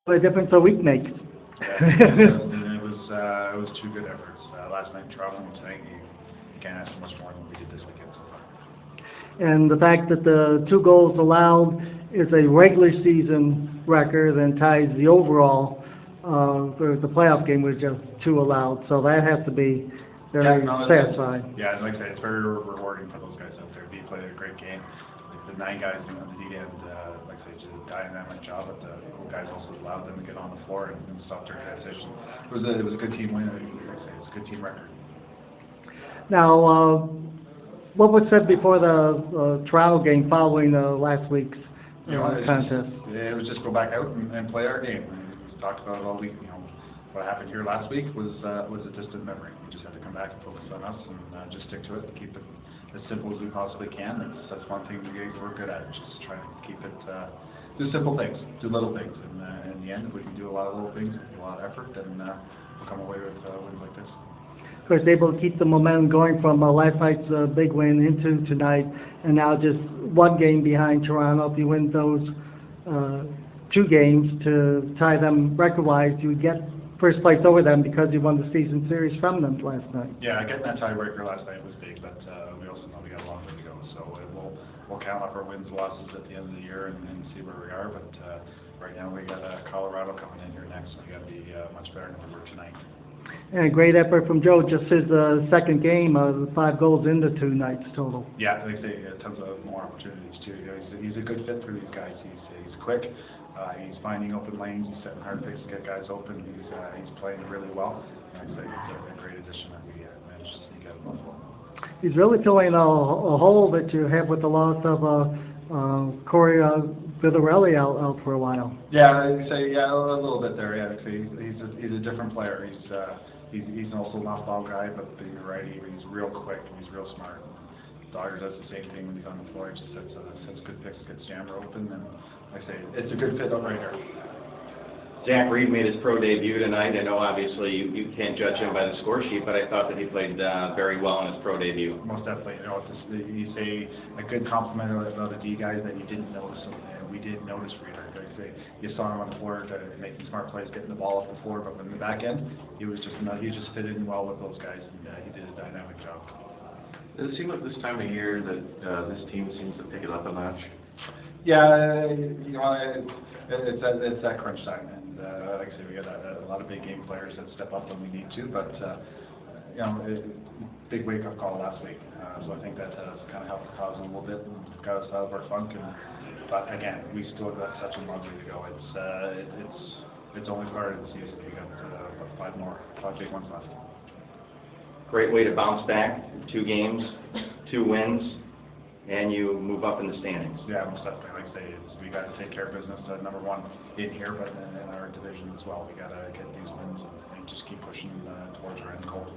What a difference a week makes. It was two good efforts. Last night in Toronto and tonight, you can't ask for much more than we did this weekend so far. And the fact that the 2 goals allowed is a regular season record and ties the overall, for the playoff game was just 2 allowed. So that has to be very satisfying. Yeah, like I said, it's very rewarding for those guys out there. They played a great game. Like the 9 guys on the D end, like I said, did a dynamic job, but the guys also allowed them to get on the floor and stop their transition. It was a good team win. Like I say, it's a good team record. Now, what was said before the Toronto game following last week's contest? It was just go back out and play our game. We talked about it all week. What happened here last week was a distant memory. We just had to come back and focus on us and just stick to it and keep it as simple as we possibly can. That's one thing we're good at, just trying to keep it, do simple things, do little things. And in the end, if we can do a lot of little things with a lot of effort, then we'll come away with wins like this. Of course, able to keep the momentum going from last night's big win into tonight, and now just 1 game behind Toronto. If you win those 2 games to tie them record-wise, you would get first place over them because you won the season series from them last night. Yeah, getting that tiebreaker last night was big, but we also know we got a long way to go. So we'll count up our wins and losses at the end of the year and see where we are. But right now we got Colorado coming in here next. We got to be much better than we were tonight. And a great effort from Joe, just his second game, 5 goals into 2 nights total. Yeah, like I say, tons of more opportunities too. He's a good fit for these guys. He's quick. He's finding open lanes. He's setting hard picks to get guys open. He's playing really well. And I'd say it's a great addition that we managed to sneak out of Buffalo. He's really filling a hole that you have with the loss of Corey Vidarelli out for a while. Yeah, I'd say a little bit there. Yeah, I'd say he's a different player. He's also an off-ball guy, but you're right. He's real quick and he's real smart. Dogger does the same thing when he's on the floor. He just sets good picks, gets jammer open, and like I say, it's a good fit up right there. Zach Reed made his pro debut tonight. I know obviously you can't judge him by the score sheet, but I thought that he played very well in his pro debut. Most definitely. He's a good compliment of the D guys that you didn't notice. We did notice Reed. Like I say, you saw him on the floor making smart plays, getting the ball off the floor, but in the back end, he just fit in well with those guys, and he did a dynamic job. Does it seem like this time of year that this team seems to pick it up a notch? Yeah, it's that crunch time, and like I say, we got a lot of big game players that step up when we need to, but big wake-up call last week, so I think that has kind of helped the cause a little bit and got us out of our funk. But again, we still got such a long way to go. It's only started the season. We got 5 big ones left. Great way to bounce back. 2 games, 2 wins, and you move up in the standings. Yeah, most definitely. Like I say, we got to take care of business. Number 1 in here, but in our division as well. We got to get these wins and just keep pushing towards our end goal.